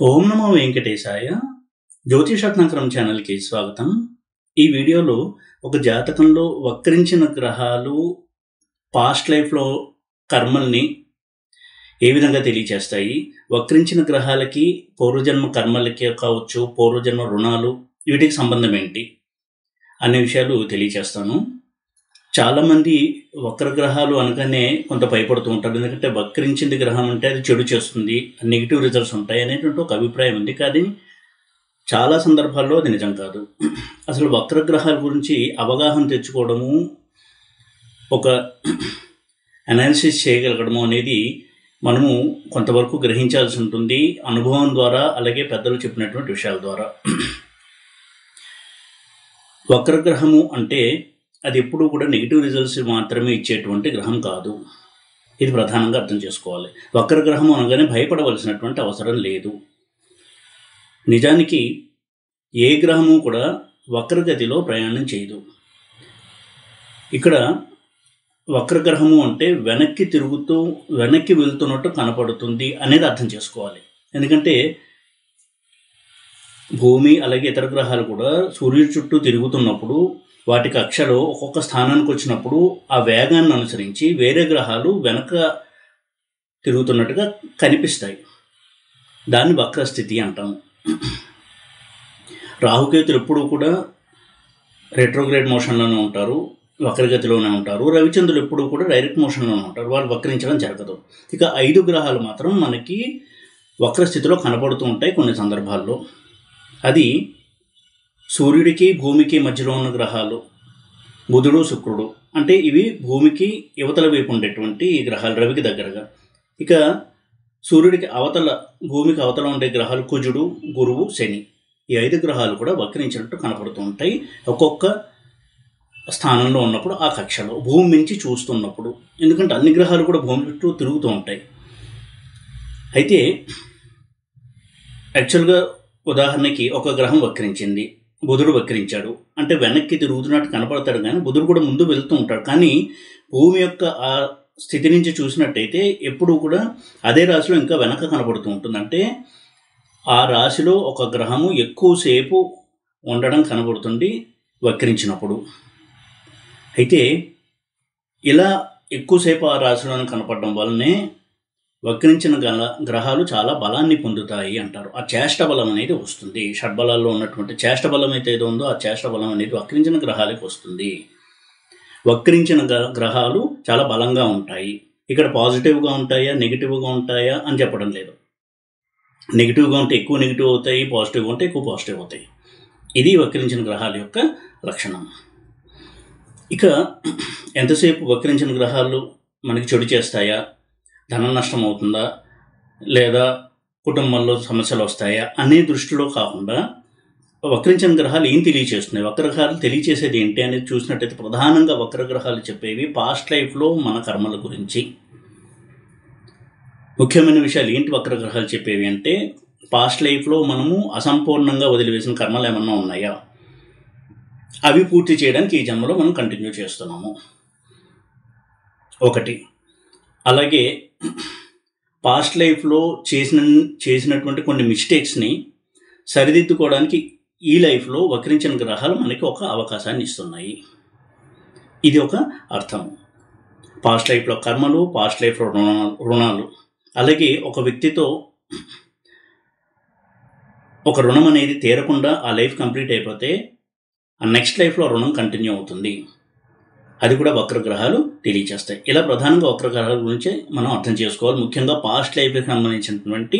ఓం నమో వెంకటేశాయ. జ్యోతిషరత్నాకరం ఛానల్కి స్వాగతం. ఈ వీడియోలో ఒక జాతకంలో వక్రించిన గ్రహాలు పాస్ట్ లైఫ్లో కర్మల్ని ఏ విధంగా తెలియచేస్తాయి, వక్రించిన గ్రహాలకి పూర్వజన్మ కర్మలకి కావచ్చు, పూర్వజన్మ రుణాలు, వీటికి సంబంధం ఏంటి అనే విషయాలు తెలియచేస్తాను. చాలామంది వక్రగ్రహాలు అనగానే కొంత భయపడుతూ ఉంటారు. ఎందుకంటే వక్రించింది గ్రహం అంటే అది చెడు చేస్తుంది, నెగిటివ్ రిజల్ట్స్ ఉంటాయి అనేటువంటి ఒక అభిప్రాయం ఉంది. కానీ చాలా సందర్భాల్లో అది నిజం కాదు. అసలు వక్రగ్రహాల గురించి అవగాహన తెచ్చుకోవడము, ఒక అనాలిసిస్ చేయగలగడము అనేది మనము కొంతవరకు గ్రహించాల్సి ఉంటుంది, అనుభవం ద్వారా, అలాగే పెద్దలు చెప్పినటువంటి విషయాల ద్వారా. వక్రగ్రహము అంటే అది ఎప్పుడూ కూడా నెగిటివ్ రిజల్ట్స్ మాత్రమే ఇచ్చేటువంటి గ్రహం కాదు. ఇది ప్రధానంగా అర్థం చేసుకోవాలి. వక్రగ్రహం అనగానే భయపడవలసినటువంటి అవసరం లేదు. నిజానికి ఏ గ్రహము కూడా వక్రగతిలో ప్రయాణం చేయదు. ఇక్కడ వక్రగ్రహము అంటే వెనక్కి వెళ్తున్నట్టు కనపడుతుంది అనేది అర్థం చేసుకోవాలి. ఎందుకంటే భూమి అలాగే ఇతర గ్రహాలు కూడా సూర్యుడి చుట్టూ తిరుగుతున్నప్పుడు వాటి కక్షలో ఒక్కొక్క స్థానానికి వచ్చినప్పుడు ఆ వేగాన్ని అనుసరించి వేరే గ్రహాలు వెనక తిరుగుతున్నట్టుగా కనిపిస్తాయి. దాన్ని వక్రస్థితి అంటాము. రాహుకేతులు ఎప్పుడూ కూడా రెట్రోగ్రేడ్ మోషన్లోనే ఉంటారు, వక్రగతిలోనే ఉంటారు. రవిచంద్రులు ఎప్పుడూ కూడా డైరెక్ట్ మోషన్లోనే ఉంటారు, వాళ్ళు వక్రించడం జరగదు. ఇక 5 గ్రహాలు మాత్రం మనకి వక్రస్థితిలో కనబడుతూ ఉంటాయి కొన్ని సందర్భాల్లో. అది సూర్యుడికి భూమికి మధ్యలో ఉన్న గ్రహాలు బుధుడు, శుక్రుడు. అంటే ఇవి భూమికి యువతల వైపు ఉండేటువంటి ఈ గ్రహాలు, రవికి దగ్గరగా. ఇక సూర్యుడికి అవతల, భూమికి అవతల ఉండే గ్రహాలు కుజుడు, గురువు, శని. ఈ 5 గ్రహాలు కూడా వక్రించినట్టు కనపడుతూ ఉంటాయి ఒక్కొక్క స్థానంలో ఉన్నప్పుడు, ఆ కక్షలో భూమి నుంచి చూస్తున్నప్పుడు. ఎందుకంటే అన్ని గ్రహాలు కూడా భూమి చుట్టూ తిరుగుతూ ఉంటాయి. అయితే యాక్చువల్గా ఉదాహరణకి ఒక గ్రహం వక్రించింది, బుధుడు వక్రించాడు అంటే వెనక్కి తిరుగుతున్నట్టు కనపడతాడు, కానీ బుధుడు కూడా ముందు వెళ్తూ ఉంటాడు. కానీ భూమి యొక్క ఆ స్థితి నుంచి చూసినట్టయితే ఎప్పుడూ కూడా అదే రాశిలో ఇంకా వెనక కనపడుతూ ఉంటుంది. అంటే ఆ రాశిలో ఒక గ్రహము ఎక్కువసేపు ఉండడం కనబడుతుంది వక్రించినప్పుడు. అయితే ఇలా ఎక్కువసేపు ఆ రాశిలోనే కనపడడం వల్లనే వక్రించిన గ్రహాలు చాలా బలాన్ని పొందుతాయి అంటారు. ఆ చేష్ట బలం అనేది వస్తుంది. షడ్బలాల్లో ఉన్నటువంటి చేష్ట బలం అయితే ఏదో ఉందో ఆ చేష్ట బలం అనేది వక్రించిన గ్రహాలకు వస్తుంది. వక్రించిన గ్రహాలు చాలా బలంగా ఉంటాయి. ఇక్కడ పాజిటివ్గా ఉంటాయా నెగిటివ్గా ఉంటాయా అని చెప్పడం లేదు. నెగిటివ్గా ఉంటే ఎక్కువ నెగిటివ్ అవుతాయి, పాజిటివ్గా ఉంటే ఎక్కువ పాజిటివ్ అవుతాయి. ఇది వక్రించిన గ్రహాల యొక్క లక్షణం. ఇక ఎంతసేపు వక్రించిన గ్రహాలు మనకి చెడు చేస్తాయా, ధన నష్టం అవుతుందా, లేదా కుటుంబంలో సమస్యలు వస్తాయా అనే దృష్టిలో కాకుండా వక్రించిన గ్రహాలు ఏం తెలియచేస్తున్నాయి, వక్రగ్రహాలు తెలియచేసేది ఏంటి అనేది చూసినట్టయితే ప్రధానంగా వక్రగ్రహాలు చెప్పేవి పాస్ట్ లైఫ్లో మన కర్మల గురించి. ముఖ్యమైన విషయాలు ఏంటి వక్రగ్రహాలు చెప్పేవి అంటే, పాస్ట్ లైఫ్లో మనము అసంపూర్ణంగా వదిలివేసిన కర్మలు ఏమన్నా ఉన్నాయా, అవి పూర్తి చేయడానికి ఈ జన్మలో మనం కంటిన్యూ చేస్తున్నాము ఒకటి. అలాగే పాస్ట్ లైఫ్లో చేసినటువంటి కొన్ని మిస్టేక్స్ని సరిదిద్దుకోవడానికి ఈ లైఫ్లో వక్రించిన గ్రహాలు మనకి ఒక అవకాశాన్ని ఇస్తున్నాయి. ఇది ఒక అర్థం. పాస్ట్ లైఫ్లో కర్మలు, పాస్ట్ లైఫ్లో రుణాలు. అలాగే ఒక వ్యక్తితో ఒక రుణం అనేది తీరకుండా ఆ లైఫ్ కంప్లీట్ అయిపోతే ఆ నెక్స్ట్ లైఫ్లో రుణం కంటిన్యూ అవుతుంది. అది కూడా వక్రగ్రహాలు తెలియచేస్తాయి. ఇలా ప్రధానంగా వక్రగ్రహాల గురించి మనం అర్థం చేసుకోవాలి. ముఖ్యంగా పాస్ట్ లైఫ్కి సంబంధించినటువంటి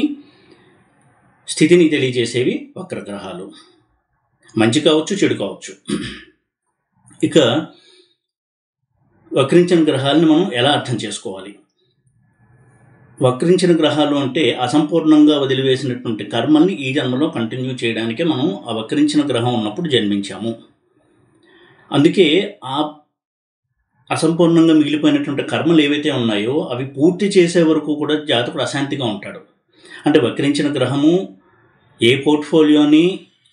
స్థితిని తెలియజేసేవి వక్రగ్రహాలు. మంచి కావచ్చు, చెడు కావచ్చు. ఇక వక్రించిన గ్రహాలను మనం ఎలా అర్థం చేసుకోవాలి? వక్రించిన గ్రహాలు అంటే అసంపూర్ణంగా వదిలివేసినటువంటి కర్మల్ని ఈ జన్మలో కంటిన్యూ చేయడానికే మనం ఆ వక్రించిన గ్రహం ఉన్నప్పుడు జన్మించాము. అందుకే ఆ అసంపూర్ణంగా మిగిలిపోయినటువంటి కర్మలు ఏవైతే ఉన్నాయో అవి పూర్తి చేసే వరకు కూడా జాతకుడు అశాంతిగా ఉంటాడు. అంటే వక్రించిన గ్రహము ఏ పోర్ట్ఫోలియోని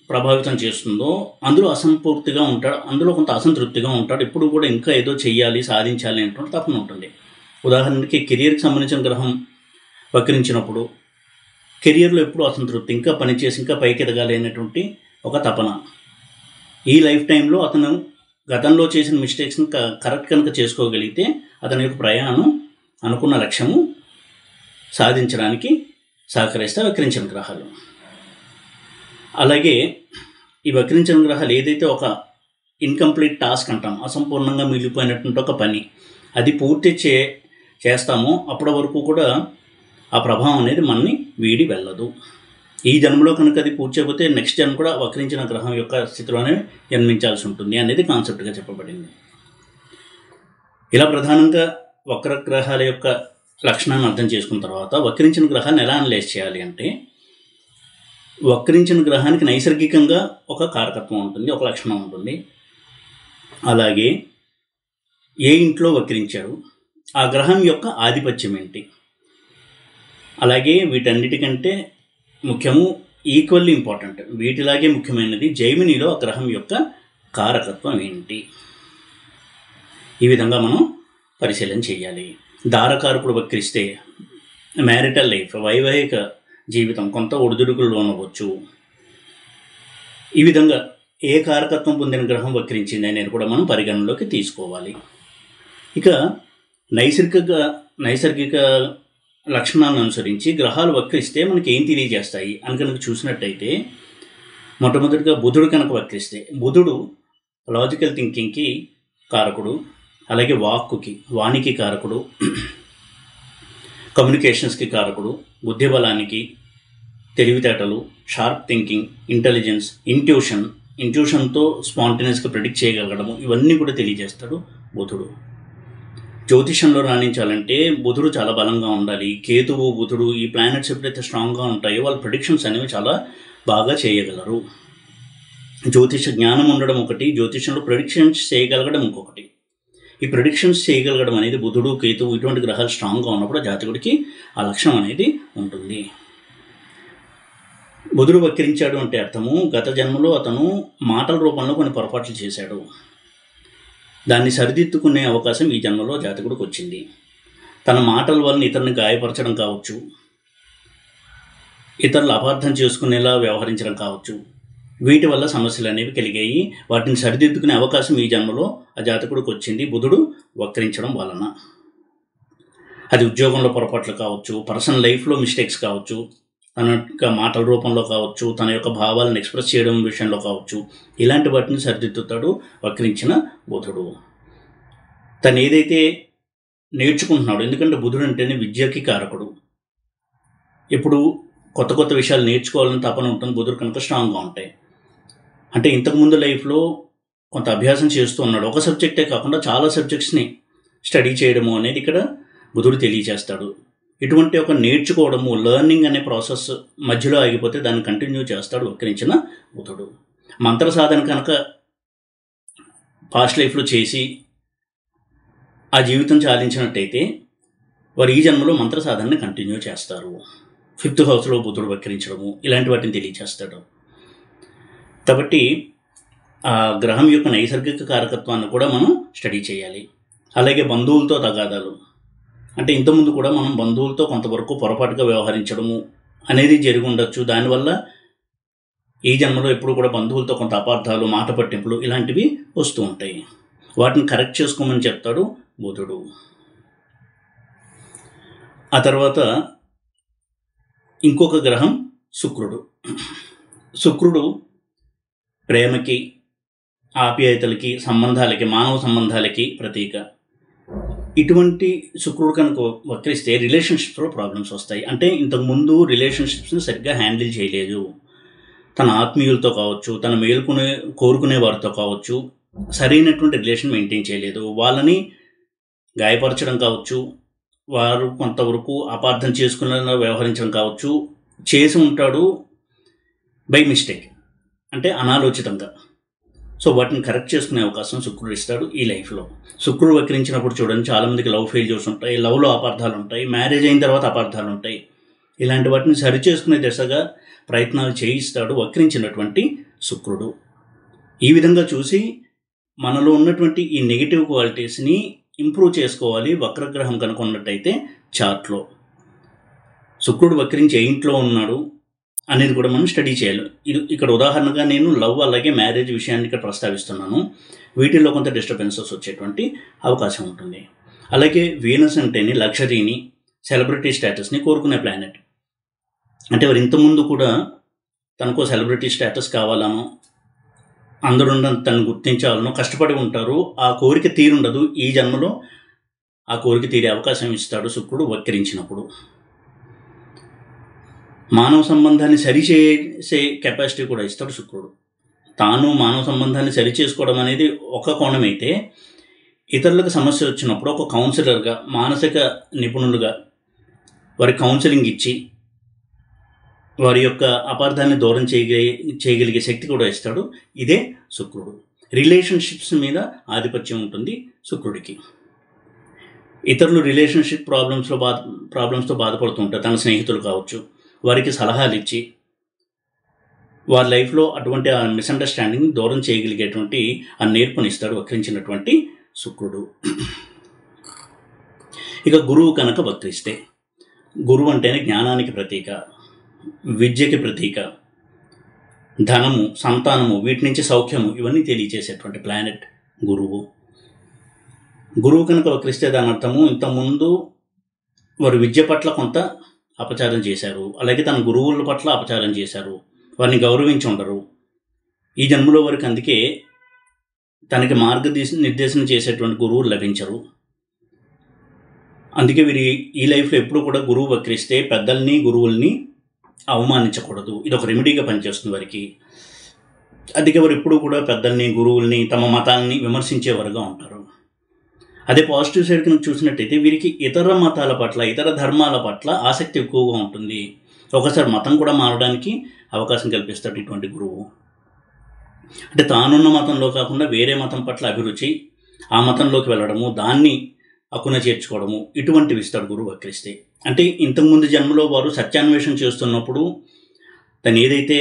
ప్రభావితం చేస్తుందో అందులో అసంపూర్తిగా ఉంటాడు, అందులో కొంత అసంతృప్తిగా ఉంటాడు. ఎప్పుడు కూడా ఇంకా ఏదో చెయ్యాలి, సాధించాలి అనేటువంటి తపన ఉంటుంది. ఉదాహరణకి కెరియర్కి సంబంధించిన గ్రహం వక్రించినప్పుడు కెరియర్లో ఎప్పుడూ అసంతృప్తి, ఇంకా పనిచేసి ఇంకా పైకి ఎదగాలి అనేటువంటి ఒక తపన. ఈ లైఫ్ టైంలో అతను గతంలో చేసిన మిస్టేక్స్ని కరెక్ట్ కనుక చేసుకోగలిగితే అతని యొక్క ప్రయాణం అనుకున్న లక్ష్యము సాధించడానికి సహకరిస్తే వక్రించిన గ్రహాలు. అలాగే ఈ వక్రించిన గ్రహాలు ఏదైతే ఒక ఇన్కంప్లీట్ టాస్క్ అంటాం, అసంపూర్ణంగా మిగిలిపోయినటువంటి ఒక పని, అది పూర్తి చేస్తామో అప్పటి వరకు కూడా ఆ ప్రభావం అనేది మనని వీడి వెళ్ళదు. ఈ జన్మలో కనుక అది పూర్తి చేయకపోతే నెక్స్ట్ జన్మ కూడా వక్రించిన గ్రహం యొక్క స్థితిలోనే జన్మించాల్సి ఉంటుంది అనేది కాన్సెప్ట్గా చెప్పబడింది. ఇలా ప్రధానంగా వక్ర గ్రహాల యొక్క లక్షణాన్ని అర్థం చేసుకున్న తర్వాత వక్రించిన గ్రహాన్ని ఎలా అనలైజ్ చేయాలి అంటే, వక్రించిన గ్రహానికి నైసర్గికంగా ఒక కారకత్వం ఉంటుంది, ఒక లక్షణం ఉంటుంది. అలాగే ఏ ఇంట్లో వక్రించాడు, ఆ గ్రహం యొక్క ఆధిపత్యం ఏంటి, అలాగే వీటన్నిటికంటే ముఖ్యము, ఈక్వల్లీ ఇంపార్టెంట్, వీటిలాగే ముఖ్యమైనది జైమినిలో ఆ గ్రహం యొక్క కారకత్వం ఏంటి, ఈ విధంగా మనం పరిశీలన చేయాలి. దారకారకుడు వక్రిస్తే మ్యారిటల్ లైఫ్, వైవాహిక జీవితం కొంత ఒడిదుడుకులు లోనవచ్చు. ఈ విధంగా ఏ కారకత్వం పొందిన గ్రహం వక్రించింది అనేది కూడా మనం పరిగణనలోకి తీసుకోవాలి. ఇక నైసర్గిక లక్షణాలను అనుసరించి గ్రహాలు వక్రిస్తే మనకి ఏం తెలియజేస్తాయి అని కనుక చూసినట్టయితే, మొట్టమొదటిగా బుధుడు కనుక వక్రిస్తే, బుధుడు లాజికల్ థింకింగ్కి కారకుడు, అలాగే వాణికి కారకుడు, కమ్యూనికేషన్స్కి కారకుడు, బుద్ధిబలానికి, తెలివితేటలు, షార్ప్ థింకింగ్, ఇంటెలిజెన్స్, ఇంట్యూషన్తో స్పాంటేనియస్గా ప్రిడిక్ట్ చేయగలగడము, ఇవన్నీ కూడా తెలియజేస్తాడు బుధుడు. జ్యోతిషంలో రాణించాలంటే బుధుడు చాలా బలంగా ఉండాలి. కేతువు, బుధుడు ఈ ప్లానెట్స్ ఎప్పుడైతే స్ట్రాంగ్గా ఉంటాయో వాళ్ళ ప్రిడిక్షన్స్ అనేవి చాలా బాగా చేయగలరు. జ్యోతిష జ్ఞానం ఉండడం ఒకటి, జ్యోతిషంలో ప్రిడిక్షన్స్ చేయగలగడం ఇంకొకటి. ఈ ప్రిడిక్షన్స్ చేయగలగడం అనేది బుధుడు, కేతువు ఇటువంటి గ్రహాలు స్ట్రాంగ్గా ఉన్నప్పుడు జాతకుడికి ఆ లక్షణం అనేది ఉంటుంది. బుధుడు వక్రించాడు అంటే అర్థము, గత జన్మలో అతను మాటల రూపంలో కొన్ని పొరపాట్లు చేశాడు, దాన్ని సరిదిద్దుకునే అవకాశం ఈ జన్మలో జాతకుడికి వచ్చింది. తన మాటల వలన ఇతరుని గాయపరచడం కావచ్చు, ఇతరులు అపార్థం చేసుకునేలా వ్యవహరించడం కావచ్చు, వీటి వల్ల సమస్యలు అనేవి కలిగాయి. వాటిని సరిదిద్దుకునే అవకాశం ఈ జన్మలో ఆ జాతకుడికి వచ్చింది బుధుడు వక్రించడం వలన. అది ఉద్యోగంలో పొరపాట్లు కావచ్చు, పర్సనల్ లైఫ్లో మిస్టేక్స్ కావచ్చు, తన యొక్క మాటల రూపంలో కావచ్చు, తన యొక్క భావాలను ఎక్స్ప్రెస్ చేయడం విషయంలో కావచ్చు, ఇలాంటి వాటిని సరిదిద్దుతాడు వక్రించిన బుధుడు. తను ఏదైతే నేర్చుకుంటున్నాడు, ఎందుకంటే బుధుడు అంటేనే విద్యకి కారకుడు, ఎప్పుడు కొత్త కొత్త విషయాలు నేర్చుకోవాలని తపన ఉంటుంది బుధుడు కనుక స్ట్రాంగ్గా ఉంటాయి. అంటే ఇంతకుముందు లైఫ్లో కొంత అభ్యాసం చేస్తూ ఉన్నాడు, ఒక సబ్జెక్టే కాకుండా చాలా సబ్జెక్ట్స్ని స్టడీ చేయడము అనేది ఇక్కడ బుధుడు తెలియజేస్తాడు. ఇటువంటి ఒక నేర్చుకోవడము, లెర్నింగ్ అనే ప్రాసెస్ మధ్యలో ఆగిపోతే దాన్ని కంటిన్యూ చేస్తాడు వక్రించిన బుధుడు. మంత్ర సాధన కనుక పాస్ట్ లైఫ్లో చేసి ఆ జీవితం చాలించినట్టయితే వారు ఈ జన్మలో మంత్ర సాధనని కంటిన్యూ చేస్తారు. 5th హౌస్లో బుధుడు వక్రించడము ఇలాంటి వాటిని తెలియజేస్తాడు. కాబట్టి ఆ గ్రహం యొక్క నైసర్గిక కారకత్వాన్ని కూడా మనం స్టడీ చేయాలి. అలాగే బంధువులతో తగాదాలు, అంటే ఇంతకుముందు కూడా మనం బంధువులతో కొంతవరకు పొరపాటుగా వ్యవహరించడము అనేది జరిగి ఉండొచ్చు. దానివల్ల ఈ జన్మలో ఎప్పుడు కూడా బంధువులతో కొంత అపార్థాలు, మాట పట్టింపులు ఇలాంటివి వస్తూ ఉంటాయి. వాటిని కరెక్ట్ చేసుకోమని చెప్తాడు బుధుడు. ఆ తర్వాత ఇంకొక గ్రహం శుక్రుడు ప్రేమకి, ఆప్యాయతలకి, సంబంధాలకి, మానవ సంబంధాలకి ప్రతీక. ఇటువంటి శుక్రుడు కనుక వక్రిస్తే రిలేషన్షిప్స్లో ప్రాబ్లమ్స్ వస్తాయి. అంటే ఇంతకుముందు రిలేషన్షిప్స్ని సరిగ్గా హ్యాండిల్ చేయలేదు, తన ఆత్మీయులతో కావచ్చు, తన కోరుకునే వారితో కావచ్చు సరైనటువంటి రిలేషన్ మెయింటైన్ చేయలేదు, వాళ్ళని గాయపరచడం కావచ్చు, వారు కొంతవరకు అపార్థం చేసుకునేలా వ్యవహరించడం కావచ్చు చేసి ఉంటాడు బై మిస్టేక్, అంటే అనాలోచితంగా. సో వాటిని కరెక్ట్ చేసుకునే అవకాశం శుక్రుడు ఇస్తాడు ఈ లైఫ్లో. శుక్రుడు వక్రించినప్పుడు చూడండి, చాలామందికి లవ్ ఫెయిల్యూర్స్ ఉంటాయి, లవ్లో అపార్థాలు ఉంటాయి, మ్యారేజ్ అయిన తర్వాత అపార్థాలు ఉంటాయి. ఇలాంటి వాటిని సరిచేసుకునే దిశగా ప్రయత్నాలు చేయిస్తాడు వక్రించినటువంటి శుక్రుడు. ఈ విధంగా చూసి మనలో ఉన్నటువంటి ఈ నెగిటివ్ క్వాలిటీస్ని ఇంప్రూవ్ చేసుకోవాలి వక్రగ్రహం కనుక ఉన్నట్టయితే చార్ట్లో. శుక్రుడు వక్రించి ఏ ఇంట్లో ఉన్నాడు అనేది కూడా మనం స్టడీ చేయాలి. ఇది ఇక్కడ ఉదాహరణగా నేను లవ్ అలాగే మ్యారేజ్ విషయాన్ని ఇక్కడ ప్రస్తావిస్తున్నాను. వీటిల్లో కొంత డిస్టర్బెన్సెస్ వచ్చేటువంటి అవకాశం ఉంటుంది. అలాగే వీనస్ అంటేనే లగ్జరీని, సెలబ్రిటీ స్టేటస్ని కోరుకునే ప్లానెట్. అంటే వారు ఇంతకుముందు కూడా తనకు సెలబ్రిటీ స్టేటస్ కావాలనో, అందరూ తనను గుర్తించాలనో కష్టపడి ఉంటారు. ఆ కోరిక తీరుండదు. ఈ జన్మలో ఆ కోరిక తీరే అవకాశం ఇస్తాడు శుక్రుడు వక్రించినప్పుడు. మానవ సంబంధాన్ని సరిచేసే కెపాసిటీ కూడా ఇస్తాడు శుక్రుడు. తాను మానవ సంబంధాన్ని సరిచేసుకోవడం అనేది ఒక కోణమైతే, ఇతరులకు సమస్య వచ్చినప్పుడు ఒక కౌన్సిలర్గా, మానసిక నిపుణులుగా వారి కౌన్సిలింగ్ ఇచ్చి వారి యొక్క అపార్థాన్ని దూరం చేయగలిగే శక్తి కూడా ఇస్తాడు. ఇదే శుక్రుడు. రిలేషన్షిప్స్ మీద ఆధిపత్యం ఉంటుంది శుక్రుడికి. ఇతరులు రిలేషన్షిప్ ప్రాబ్లమ్స్తో బాధపడుతుంటారు. తన స్నేహితులు కావచ్చు, వారికి సలహాలు ఇచ్చి వారి లైఫ్లో అటువంటి ఆ మిస్అండర్స్టాండింగ్ దూరం చేయగలిగేటువంటి ఆ నేర్పునిస్తాడు వక్రించినటువంటి శుక్రుడు. ఇక గురువు కనుక వక్రిస్తే, గురువు అంటేనే జ్ఞానానికి ప్రతీక, విద్యకి ప్రతీక, ధనము, సంతానము, వీటి నుంచి సౌఖ్యము, ఇవన్నీ తెలియజేసేటువంటి ప్లానెట్ గురువు. గురువు కనుక వక్రిస్తే దాని అర్థము ఇంతకుముందు వారు విద్య పట్ల కొంత అపచారం చేశారు, అలాగే తన గురువుల పట్ల అపచారం చేశారు, వారిని గౌరవించి ఉండరు. ఈ జన్మలో వారికి అందుకే తనకి నిర్దేశం చేసేటువంటి గురువులు లభించరు. అందుకే వీరి ఈ లైఫ్లో ఎప్పుడు కూడా గురువు వక్రిస్తే పెద్దల్ని, గురువుల్ని అవమానించకూడదు. ఇది ఒక రెమెడీగా పనిచేస్తుంది వారికి. అందుకే వారు ఎప్పుడు కూడా పెద్దల్ని, గురువుల్ని, తమ మతాలని విమర్శించేవారుగా ఉంటారు. అదే పాజిటివ్ సైడ్ కనుక చూసినట్టయితే వీరికి ఇతర మతాల పట్ల, ఇతర ధర్మాల పట్ల ఆసక్తి ఎక్కువగా ఉంటుంది. ఒకసారి మతం కూడా మారడానికి అవకాశం కల్పిస్తాడు ఇటువంటి గురువు. అంటే తానున్న మతంలో కాకుండా వేరే మతం పట్ల అభిరుచి, ఆ మతంలోకి వెళ్ళడము, దాన్ని అక్కున చేర్చుకోవడము, ఇటువంటివి ఇస్తాడు గురువు వక్రిస్తే. అంటే ఇంతకుముందు జన్మలో వారు సత్యాన్వేషణ చేస్తున్నప్పుడు తను ఏదైతే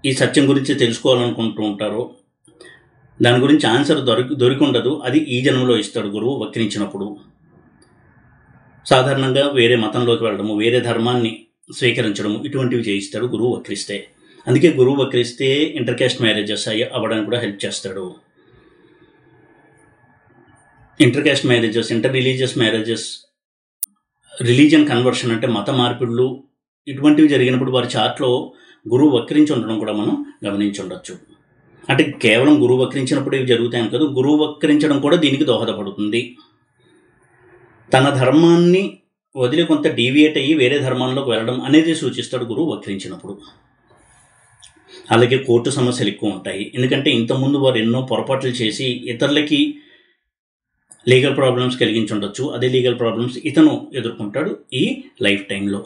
ఈ సత్యం గురించి తెలుసుకోవాలనుకుంటూ ఉంటారో దాని గురించి ఆన్సర్ దొరికి ఉండదు. అది ఈ జన్మలో ఇస్తాడు గురువు వక్రించినప్పుడు. సాధారణంగా వేరే మతంలోకి వెళ్ళడము, వేరే ధర్మాన్ని స్వీకరించడము, ఇటువంటివి చేయిస్తాడు గురువు వక్రిస్తే. అందుకే గురువు వక్రిస్తే ఇంటర్ క్యాస్ట్ మ్యారేజెస్ అవ్వడానికి కూడా హెల్ప్ చేస్తాడు. Inter caste marriages, inter religious marriages, religion conversion అంటే మత మార్పిడులు, ఇటువంటివి జరిగినప్పుడు వారి చార్ట్లో గురువు వక్రించి ఉండడం కూడా మనం గమనించి ఉండొచ్చు. అంటే కేవలం గురువు వక్రించినప్పుడు ఇవి జరుగుతాయని కాదు, గురువు వక్రించడం కూడా దీనికి దోహదపడుతుంది. తన ధర్మాన్ని వదిలి కొంత డీవియేట్ అయ్యి వేరే ధర్మాల్లోకి వెళ్ళడం అనేది సూచిస్తాడు గురువు వక్రించినప్పుడు. అలాగే కోర్టు సమస్యలు ఎక్కువ ఉంటాయి. ఎందుకంటే ఇంతకుముందు వారు ఎన్నో పొరపాట్లు చేసి ఇతరులకి లీగల్ ప్రాబ్లమ్స్ కలిగించి ఉండొచ్చు. అదే లీగల్ ప్రాబ్లమ్స్ ఇతను ఎదుర్కొంటాడు ఈ లైఫ్ టైంలో.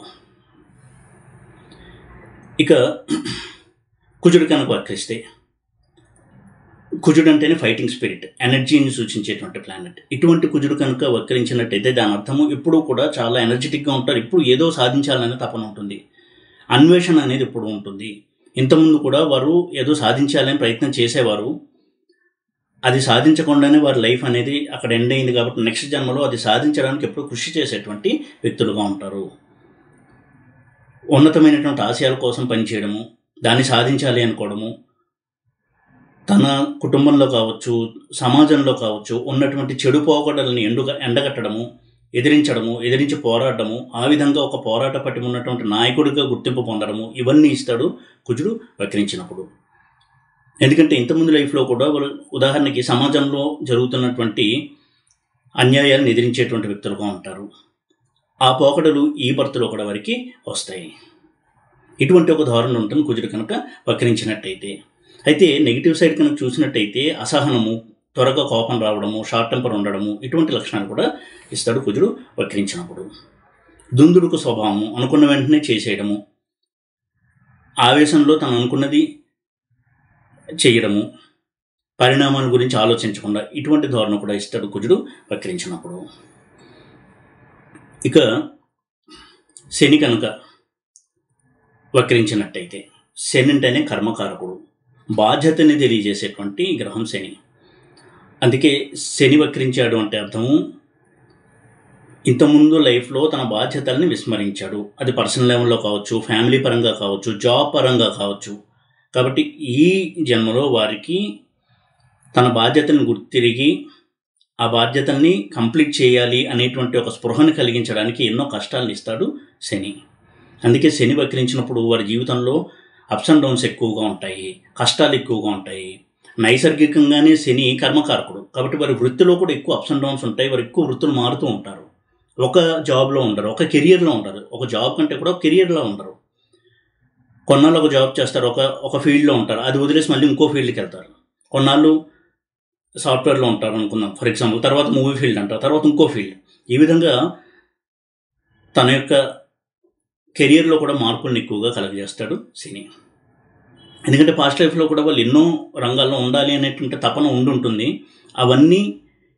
ఇక కుజుడు కనుక వక్రిస్తే, కుజుడు అంటేనే ఫైటింగ్ స్పిరిట్, ఎనర్జీని సూచించేటువంటి ప్లానెట్. ఇటువంటి కుజుడు కనుక వక్రించినట్టయితే దాని అర్థము ఎప్పుడూ కూడా చాలా ఎనర్జెటిక్గా ఉంటారు. ఇప్పుడు ఏదో సాధించాలనే తపన ఉంటుంది, అన్వేషణ అనేది ఎప్పుడు ఉంటుంది. ఇంతకుముందు కూడా వారు ఏదో సాధించాలని ప్రయత్నం చేసేవారు, అది సాధించకుండానే వారి లైఫ్ అనేది అక్కడ ఎండ్ అయింది. కాబట్టి నెక్స్ట్ జన్మలో అది సాధించడానికి ఎప్పుడు కృషి చేసేటువంటి వ్యక్తులుగా ఉంటారు. ఉన్నతమైనటువంటి ఆశయాల కోసం పనిచేయడము, దాన్ని సాధించాలి అనుకోవడము, తన కుటుంబంలో కావచ్చు, సమాజంలో కావచ్చు ఉన్నటువంటి చెడు పోకడలని ఎండగట్టడము, ఎదిరించి పోరాడము, ఆ విధంగా ఒక పోరాట పట్టి ఉన్నటువంటి నాయకుడిగా గుర్తింపు పొందడము, ఇవన్నీ ఇస్తాడు కుజుడు వక్రించినప్పుడు. ఎందుకంటే ఇంతకుముందు లైఫ్లో కూడా ఉదాహరణకి సమాజంలో జరుగుతున్నటువంటి అన్యాయాలను ఎదిరించేటువంటి వ్యక్తులుగా ఉంటారు. ఆ పోకడలు ఈ బర్త్లో కూడా వారికి వస్తాయి. ఇటువంటి ఒక ధోరణి ఉంటుంది కుజుడు కనుక వక్రించినట్టయితే. అయితే నెగిటివ్ సైడ్ కనుక చూసినట్టయితే అసహనము, త్వరగా కోపం రావడము, షార్ట్ టెంపర్ ఉండడము, ఇటువంటి లక్షణాలు కూడా ఇస్తాడు కుజుడు వక్రించినప్పుడు. దుందుడుకు స్వభావము, అనుకున్న వెంటనే చేసేయడము, ఆవేశంలో తను అనుకున్నది చేయడము, పరిణామాల గురించి ఆలోచించకుండా, ఇటువంటి ధోరణి కూడా ఇస్తాడు కుజుడు వక్రించినప్పుడు. ఇక శని కనుక వక్రించినట్టయితే, శని అంటేనే కర్మకారకుడు, బాధ్యతని తెలియజేసేటువంటి గ్రహం శని. అందుకే శని వక్రించాడు అంటే అర్థము ఇంతకుముందు లైఫ్లో తన బాధ్యతల్ని విస్మరించాడు. అది పర్సనల్ లెవెల్లో కావచ్చు, ఫ్యామిలీ పరంగా కావచ్చు, జాబ్ పరంగా కావచ్చు. కాబట్టి ఈ జన్మలో వారికి తన బాధ్యతలను గుర్తిరిగి ఆ బాధ్యతల్ని కంప్లీట్ చేయాలి అనేటువంటి ఒక స్పృహను కలిగించడానికి ఎన్నో కష్టాలను ఇస్తాడు శని. అందుకే శని వక్రించినప్పుడు వారి జీవితంలో అప్స్ అండ్ డౌన్స్ ఎక్కువగా ఉంటాయి, కష్టాలు ఎక్కువగా ఉంటాయి. నైసర్గికంగానే శని కర్మకారకుడు కాబట్టి వారి వృత్తిలో కూడా ఎక్కువ అప్స్ అండ్ డౌన్స్ ఉంటాయి. వారు ఎక్కువ వృత్తులు మారుతూ ఉంటారు. ఒక జాబ్లో ఉండరు, ఒక కెరియర్లో ఉండరు. ఒక జాబ్ కంటే కూడా ఒక కెరియర్లో ఉండరు. కొన్నాళ్ళు ఒక జాబ్ చేస్తారు, ఒక ఫీల్డ్లో ఉంటారు, అది వదిలేసి మళ్ళీ ఇంకో ఫీల్డ్కి వెళ్తారు. కొన్నాళ్ళు సాఫ్ట్వేర్లో ఉంటారు అనుకుందాం ఫర్ ఎగ్జాంపుల్, తర్వాత మూవీ ఫీల్డ్ అంటారు, తర్వాత ఇంకో ఫీల్డ్. ఈ విధంగా తన యొక్క కెరియర్లో కూడా మార్పులను ఎక్కువగా కలుగజేస్తాడు శని. ఎందుకంటే పాస్ట్ లైఫ్లో కూడా వాళ్ళు ఎన్నో రంగాల్లో ఉండాలి అనేటువంటి తపన ఉండుంటుంది. అవన్నీ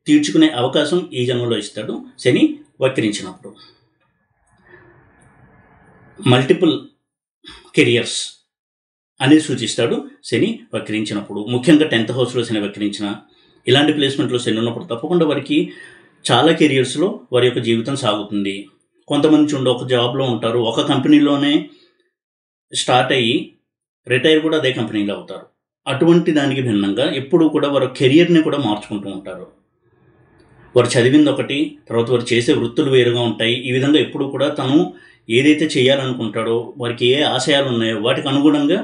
తీర్చుకునే అవకాశం ఈ జన్మలో ఇస్తాడు శని వక్రించినప్పుడు. మల్టిపుల్ కెరియర్స్ అనేది సూచిస్తాడు శని వక్రించినప్పుడు. ముఖ్యంగా 10th హౌస్లో శని వక్రించిన ఇలాంటి ప్లేస్మెంట్లో శని ఉన్నప్పుడు తప్పకుండా వారికి చాలా కెరియర్స్లో వారి యొక్క జీవితం సాగుతుంది. కొంతమంది చూడండి, ఒక జాబ్లో ఉంటారు, ఒక కంపెనీలోనే స్టార్ట్ అయ్యి రిటైర్ కూడా అదే కంపెనీలో అవుతారు. అటువంటి దానికి భిన్నంగా ఎప్పుడూ కూడా వారి కెరియర్ని కూడా మార్చుకుంటూ ఉంటారు. వారు చదివింది ఒకటి, తర్వాత వారు చేసే వృత్తులు వేరుగా ఉంటాయి. ఈ విధంగా ఎప్పుడు కూడా తను ఏదైతే చేయాలనుకుంటాడో, వారికి ఏ ఆశయాలు ఉన్నాయో వాటికి అనుగుణంగా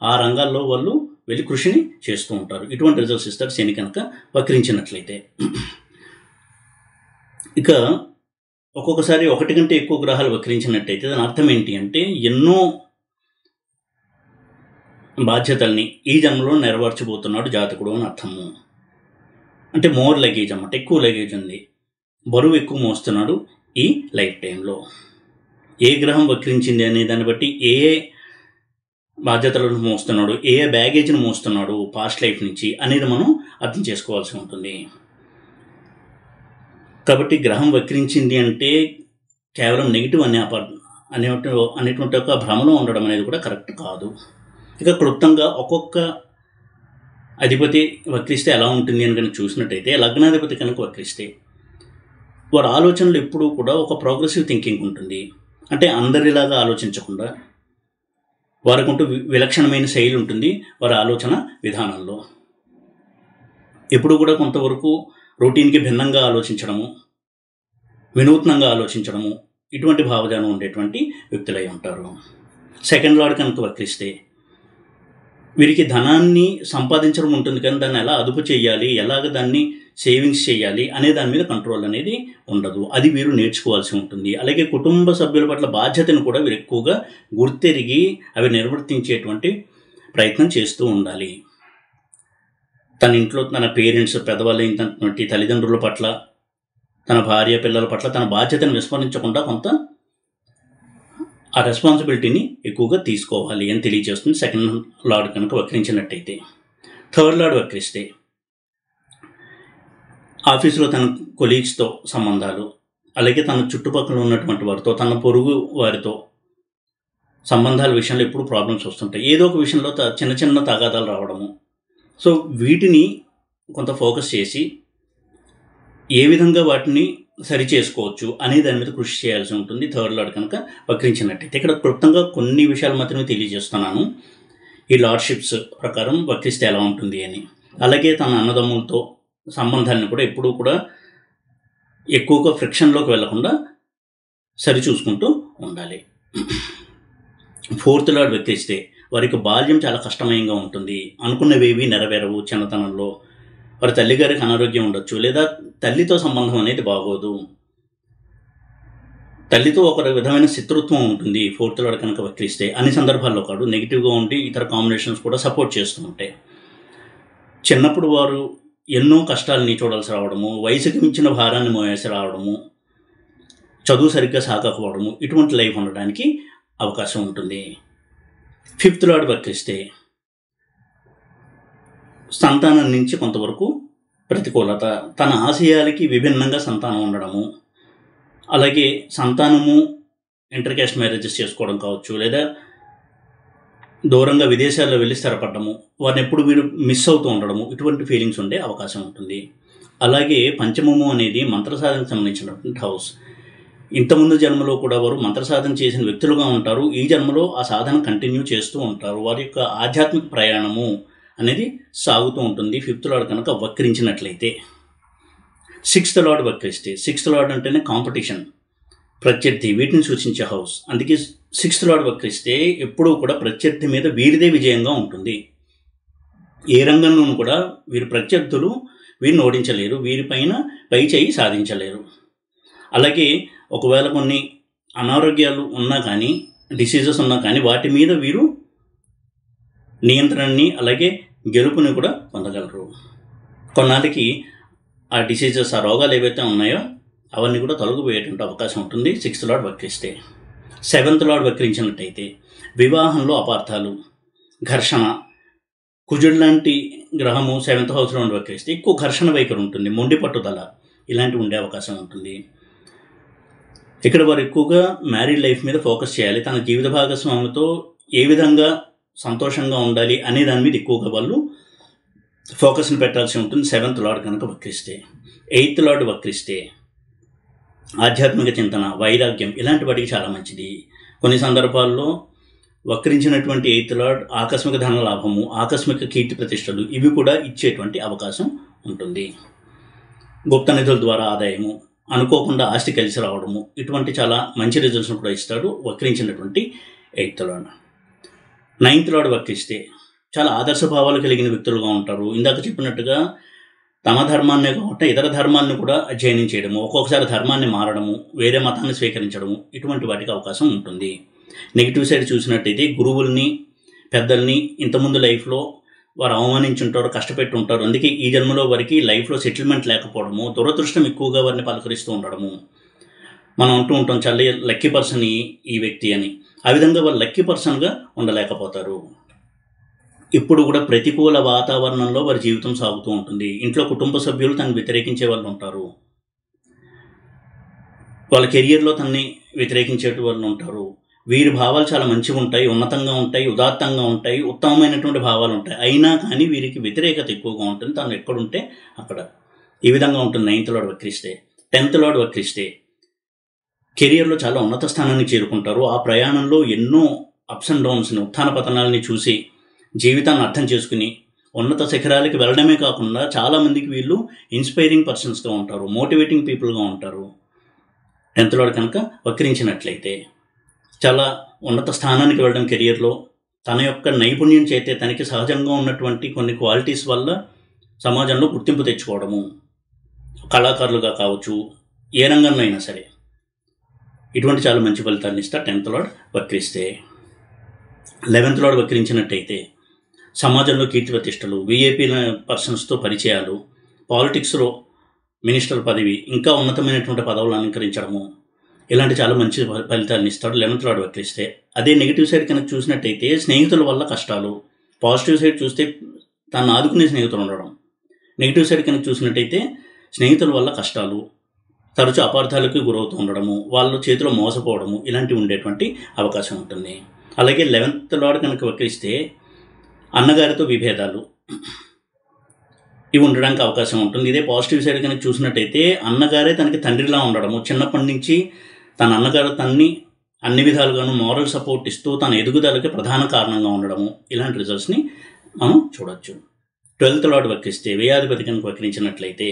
ఆ రంగాల్లో వాళ్ళు వెళ్ళి కృషిని చేస్తూ ఉంటారు. ఇటువంటి రిజల్ట్స్ ఇస్తారు శని కనుక వక్రించినట్లయితే. ఇక ఒక్కొక్కసారి ఒకటి కంటే ఎక్కువ గ్రహాలు వక్రించినట్టయితే దాని అర్థం ఏంటి అంటే ఎన్నో బాధ్యతల్ని ఈ జన్మలో నెరవేర్చబోతున్నాడు జాతకుడు అని అర్థము. అంటే మోర్ లగేజ్ అన్నమాట, ఎక్కువ లగేజ్ ఉంది, బరువు ఎక్కువ మోస్తున్నాడు ఈ లైఫ్ టైంలో. ఏ గ్రహం వక్రించింది అనే దాన్ని బట్టి ఏ బాధ్యతలను మోస్తున్నాడు, ఏ బ్యాగేజ్ని మోస్తున్నాడు పాస్ట్ లైఫ్ నుంచి అనేది మనం అర్థం చేసుకోవాల్సి ఉంటుంది. కాబట్టి గ్రహం వక్రించింది అంటే కేవలం నెగిటివ్ అనేటువంటి ఒక భ్రమలో ఉండడం అనేది కూడా కరెక్ట్ కాదు. ఇక క్లుప్తంగా ఒక్కొక్క అధిపతి వక్రిస్తే ఎలా ఉంటుంది అని కనుక చూసినట్టయితే, లగ్నాధిపతి కనుక వక్రిస్తే వారి ఆలోచనలు ఎప్పుడూ కూడా ఒక ప్రోగ్రెసివ్ థింకింగ్ ఉంటుంది. అంటే అందరిలాగా ఆలోచించకుండా వారికంటూ విలక్షణమైన శైలి ఉంటుంది వారి ఆలోచన విధానంలో. ఎప్పుడు కూడా కొంతవరకు రొటీన్కి భిన్నంగా ఆలోచించడము, వినూత్నంగా ఆలోచించడము, ఇటువంటి భావజాలం ఉండేటువంటి వ్యక్తులై ఉంటారు. సెకండ్ లార్డ్ కనుక వక్రిస్తే వీరికి ధనాన్ని సంపాదించడం ఉంటుంది, కానీ దాన్ని ఎలా అదుపు చేయాలి, ఎలాగ దాన్ని సేవింగ్స్ చేయాలి అనే దాని మీద కంట్రోల్ అనేది ఉండదు. అది వీరు నేర్చుకోవాల్సి ఉంటుంది. అలాగే కుటుంబ సభ్యుల పట్ల బాధ్యతను కూడా వీరు ఎక్కువగా గుర్తెరిగి అవి నిర్వర్తించేటువంటి ప్రయత్నం చేస్తూ ఉండాలి. తన ఇంట్లో తన పేరెంట్స్ పెద్దవాళ్ళైనటువంటి తల్లిదండ్రుల పట్ల, తన భార్య పిల్లల పట్ల తన బాధ్యతను విస్మరించకుండా కొంత ఆ రెస్పాన్సిబిలిటీని ఎక్కువగా తీసుకోవాలి అని తెలియజేస్తుంది సెకండ్ లార్డ్ కనుక వక్రించినట్టయితే. థర్డ్ లార్డ్ వక్రిస్తే ఆఫీసులో తన కొలీగ్స్తో సంబంధాలు, అలాగే తన చుట్టుపక్కల ఉన్నటువంటి వారితో, తన పొరుగు వారితో సంబంధాల విషయంలో ఎప్పుడు ప్రాబ్లమ్స్ వస్తుంటాయి. ఏదో ఒక విషయంలో చిన్న చిన్న తగాదాలు రావడము. సో వీటిని కొంత ఫోకస్ చేసి ఏ విధంగా వాటిని సరి చేసుకోవచ్చు అనే దాని మీద కృషి చేయాల్సి ఉంటుంది థర్డ్ లార్డ్ కనుక వక్రించినట్టయితే. ఇక్కడ క్లుప్తంగా కొన్ని విషయాలు మాత్రమే తెలియజేస్తున్నాను ఈ లార్డ్షిప్స్ ప్రకారం వక్రిస్తే ఎలా ఉంటుంది అని. అలాగే తన అన్నదమ్ములతో సంబంధాన్ని కూడా ఎప్పుడూ కూడా ఎక్కువగా ఫ్రిక్షన్లోకి వెళ్లకుండా సరి చూసుకుంటూ ఉండాలి. ఫోర్త్ లార్డ్ వక్రిస్తే వారికి బాల్యం చాలా కష్టమయంగా ఉంటుంది. అనుకున్నవేవి నెరవేరవు. చిన్నతనంలో వారి తల్లిగారికి అనారోగ్యం ఉండొచ్చు, లేదా తల్లితో సంబంధం అనేది బాగోదు, తల్లితో ఒక విధమైన శత్రుత్వం ఉంటుంది ఫోర్త్ లార్డ్ కనుక వక్రిస్తే. అన్ని సందర్భాల్లో కాదు, నెగిటివ్గా ఉండి ఇతర కాంబినేషన్స్ కూడా సపోర్ట్ చేస్తూ ఉంటాయి. చిన్నప్పుడు వారు ఎన్నో కష్టాలని చూడాల్సి రావడము, వయసుకి మించిన భారాన్ని మోయాల్సి రావడము, చదువు సరిగ్గా సాగకపోవడము, ఇటువంటి లైఫ్ ఉండడానికి అవకాశం ఉంటుంది. ఫిఫ్త్ లార్డ్ వక్రిస్తే సంతానం నుంచి కొంతవరకు ప్రతికూలత, తన ఆశయాలకి విభిన్నంగా సంతానం ఉండడము, అలాగే సంతానము ఇంటర్ క్యాస్ట్ మ్యారేజెస్ చేసుకోవడం కావచ్చు, లేదా దూరంగా విదేశాల్లో వెళ్ళి స్థిరపడము, వారిని ఎప్పుడు వీరు మిస్ అవుతూ ఉండడము, ఇటువంటి ఫీలింగ్స్ ఉండే అవకాశం ఉంటుంది. అలాగే పంచమము అనేది మంత్ర సాధనకు సంబంధించినటువంటి హౌస్. ఇంతకుముందు జన్మలో కూడా వారు మంత్ర సాధన చేసిన వ్యక్తులుగా ఉంటారు. ఈ జన్మలో ఆ సాధన కంటిన్యూ చేస్తూ ఉంటారు. వారి యొక్క ఆధ్యాత్మిక ప్రయాణము అనేది సాగుతూ ఉంటుంది. 5th లార్డ్ కనుక వక్రించినట్లయితే. 6th లార్డ్ వక్రిస్తే, 6th లార్డ్ అంటేనే కాంపిటీషన్, ప్రత్యర్థి, వీటిని సూచించే హౌస్. అందుకే 6th లార్డ్ వక్రిస్తే ఎప్పుడూ కూడా ప్రత్యర్థి మీద వీరిదే విజయంగా ఉంటుంది. ఏ రంగంలోనూ కూడా వీరి ప్రత్యర్థులు వీరిని ఓడించలేరు, వీరిపైన పై చేయి సాధించలేరు. అలాగే ఒకవేళ కొన్ని అనారోగ్యాలు ఉన్నా కానీ, డిసీజెస్ ఉన్నా కానీ వాటి మీద వీరు నియంత్రణని అలాగే గెలుపుని కూడా పొందగలరు. కొన్నాళ్ళకి ఆ డిసీజెస్, ఆ రోగాలు ఏవైతే ఉన్నాయో అవన్నీ కూడా తొలగిపోయేటువంటి అవకాశం ఉంటుంది 6th లార్డ్ వక్రిస్తే. 7th లార్డ్ వక్రించినట్టయితే వివాహంలో అపార్థాలు, ఘర్షణ, కుజుడు లాంటి గ్రహము 7th హౌస్లో ఉండి వక్రిస్తే ఎక్కువ ఘర్షణ వైఖరి ఉంటుంది, మొండి పట్టుదల ఇలాంటివి ఉండే అవకాశం ఉంటుంది. ఇక్కడ వారు ఎక్కువగా మ్యారీడ్ లైఫ్ మీద ఫోకస్ చేయాలి. తన జీవిత భాగస్వామితో ఏ విధంగా సంతోషంగా ఉండాలి అనే దాని మీద ఎక్కువగా వాళ్ళు ఫోకస్ని పెట్టాల్సి ఉంటుంది 7th లార్డ్ కనుక వక్రిస్తే. 8th లార్డ్ వక్రిస్తే ఆధ్యాత్మిక చింతన, వైరాగ్యం ఇలాంటి వాటికి చాలా మంచిది. కొన్ని సందర్భాల్లో వక్రించినటువంటి 8th లార్డ్ ఆకస్మిక ధన లాభము, ఆకస్మిక కీర్తి ప్రతిష్టలు ఇవి కూడా ఇచ్చేటువంటి అవకాశం ఉంటుంది. గుప్త నిధుల ద్వారా ఆదాయము, అనుకోకుండా ఆస్తి కలిసి రావడము, ఇటువంటి చాలా మంచి రిజల్ట్స్ను కూడా ఇస్తాడు వక్రించినటువంటి 8th లార్డ్. 9th లార్డ్ వక్రిస్తే చాలా ఆదర్శ భావాలు కలిగిన వ్యక్తులుగా ఉంటారు. ఇందాక చెప్పినట్టుగా తమ ధర్మాన్నే కాకుండా ఇతర ధర్మాన్ని కూడా అధ్యయనం చేయడము, ఒక్కొక్కసారి ధర్మాన్ని మారడము, వేరే మతాన్ని స్వీకరించడము, ఇటువంటి వాటికి అవకాశం ఉంటుంది. నెగిటివ్ సైడ్ చూసినట్టయితే గురువుల్ని, పెద్దల్ని ఇంతకుముందు లైఫ్లో వారు అవమానించుంటారు, కష్టపెట్టి ఉంటారు. అందుకే ఈ జన్మలో వారికి లైఫ్లో సెటిల్మెంట్ లేకపోవడము, దురదృష్టం ఎక్కువగా వారిని పలకరిస్తూ ఉండడము. మనం అంటూ ఉంటాం చాలా లక్కీ పర్సన్ ఈ వ్యక్తి అని. ఆ విధంగా వాళ్ళు లక్కీ పర్సన్గా ఉండలేకపోతారు. ఇప్పుడు కూడా ప్రతికూల వాతావరణంలో వారి జీవితం సాగుతూ ఉంటుంది. ఇంట్లో కుటుంబ సభ్యులు తనని వ్యతిరేకించే వాళ్ళు ఉంటారు, వాళ్ళ కెరియర్లో తనని వ్యతిరేకించే వాళ్ళు ఉంటారు. వీరి భావాలు చాలా మంచిగా ఉంటాయి, ఉన్నతంగా ఉంటాయి, ఉదాత్తంగా ఉంటాయి, ఉత్తమమైనటువంటి భావాలు ఉంటాయి. అయినా కానీ వీరికి వ్యతిరేకత ఎక్కువగా ఉంటుంది తను ఎక్కడుంటే అక్కడ. ఈ విధంగా ఉంటుంది 9th లార్డ్ వక్రిస్తే. 10th లార్డ్ వక్రిస్తే కెరియర్లో చాలా ఉన్నత స్థానాన్ని చేరుకుంటారు. ఆ ప్రయాణంలో ఎన్నో అప్స్ అండ్ డౌన్స్ని, ఉత్థాన పతనాలని చూసి జీవితాన్ని అర్థం చేసుకుని ఉన్నత శిఖరాలకి వెళ్ళడమే కాకుండా చాలామందికి వీళ్ళు ఇన్స్పైరింగ్ పర్సన్స్గా ఉంటారు, మోటివేటింగ్ పీపుల్గా ఉంటారు. 10th లార్డ్ కనుక వక్రించినట్లయితే చాలా ఉన్నత స్థానానికి వెళ్ళడం కెరియర్లో, తన యొక్క నైపుణ్యం చేతే తనకి సహజంగా ఉన్నటువంటి కొన్ని క్వాలిటీస్ వల్ల సమాజంలో గుర్తింపు తెచ్చుకోవడము, కళాకారులుగా కావచ్చు, ఏ రంగంలో అయినా సరే ఇటువంటి చాలా మంచి ఫలితాలను ఇస్తారు 10th లార్డ్ వక్రిస్తే. 11th లార్డ్ వక్రించినట్టయితే సమాజంలో కీర్తి ప్రతిష్టలు, విఐపీ పర్సన్స్తో పరిచయాలు, పాలిటిక్స్లో మినిస్టర్ పదవి, ఇంకా ఉన్నతమైనటువంటి పదవులు అలంకరించడము, ఇలాంటి చాలా మంచి ఫలితాలను ఇస్తాడు 11th లార్డ్ వక్రిస్తే. అదే నెగిటివ్ సైడ్ కనుక చూసినట్టయితే స్నేహితుల వల్ల కష్టాలు, పాజిటివ్ సైడ్ చూస్తే తను ఆదుకునే స్నేహితులు ఉండడం. నెగిటివ్ సైడ్ కనుక చూసినట్టయితే స్నేహితుల వల్ల కష్టాలు, తరచు అపార్థాలకు గురవుతూ ఉండడము, వాళ్ళ చేతిలో మోసపోవడము, ఇలాంటివి ఉండేటువంటి అవకాశం ఉంటుంది. అలాగే 11th లార్డ్ కనుక వక్రిస్తే అన్నగారితో విభేదాలు ఇవి ఉండడానికి అవకాశం ఉంటుంది. ఇదే పాజిటివ్ సైడ్ కనుక చూసినట్టయితే అన్నగారే తనకి తండ్రిలా ఉండడము, చిన్నప్పటి నుంచి తన అన్నగారు తన్ని అన్ని విధాలుగాను మోరల్ సపోర్ట్ ఇస్తూ తన ఎదుగుదలకి ప్రధాన కారణంగా ఉండడము, ఇలాంటి రిజల్ట్స్ని మనం చూడొచ్చు. 12th లార్డ్ వక్రిస్తే వ్యయాధిపతి కనుక వక్రించినట్లయితే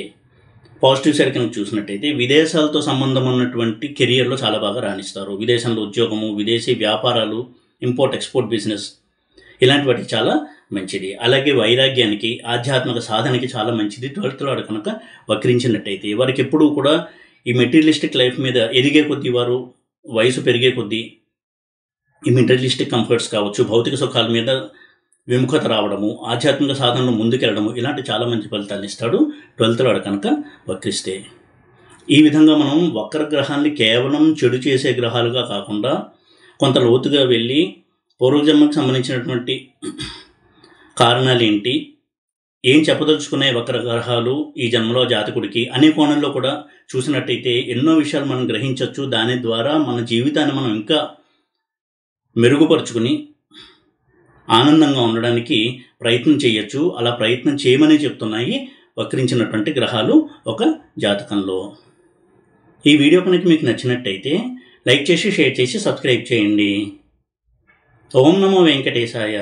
పాజిటివ్ సైడ్ కనుక చూసినట్టయితే విదేశాలతో సంబంధం ఉన్నటువంటి కెరియర్లో చాలా బాగా రాణిస్తారు. విదేశంలో ఉద్యోగము, విదేశీ వ్యాపారాలు, ఇంపోర్ట్ ఎక్స్పోర్ట్ బిజినెస్ ఇలాంటి వాటికి చాలా మంచిది. అలాగే వైరాగ్యానికి, ఆధ్యాత్మిక సాధనకి చాలా మంచిది 12th లార్డ్ కనుక వక్రించినట్టయితే. వారికి ఎప్పుడూ కూడా ఈ మెటీరియలిస్టిక్ లైఫ్ మీద ఎదిగే కొద్దీ, వారు వయసు పెరిగే కొద్దీ ఈ మెటీరియలిస్టిక్ కంఫర్ట్స్ కావచ్చు, భౌతిక సుఖాల మీద విముఖత రావడము, ఆధ్యాత్మిక సాధనలో ముందుకెళ్ళడము, ఇలాంటి చాలా మంచి ఫలితాలను ఇస్తాడు 12th లార్డ్ కనుక వక్రిస్తే. ఈ విధంగా మనం వక్ర గ్రహాన్ని కేవలం చెడు చేసే గ్రహాలుగా కాకుండా కొంత లోతుగా వెళ్ళి పూర్వజన్మకు సంబంధించినటువంటి కారణాలు ఏంటి, ఏం చెప్పదలుచుకున్నాయి వక్ర గ్రహాలు ఈ జన్మలో జాతకుడికి అనే కోణంలో కూడా చూసినట్టయితే ఎన్నో విషయాలు మనం గ్రహించవచ్చు. దాని ద్వారా మన జీవితాన్ని మనం ఇంకా మెరుగుపరుచుకుని ఆనందంగా ఉండడానికి ప్రయత్నం చేయొచ్చు. అలా ప్రయత్నం చేయమని చెప్తున్నాయి వక్రించినటువంటి గ్రహాలు ఒక జాతకంలో. ఈ వీడియో కనుక మీకు నచ్చినట్టయితే లైక్ చేసి, షేర్ చేసి, సబ్స్క్రైబ్ చేయండి. ఓం నమో వెంకటేశాయ.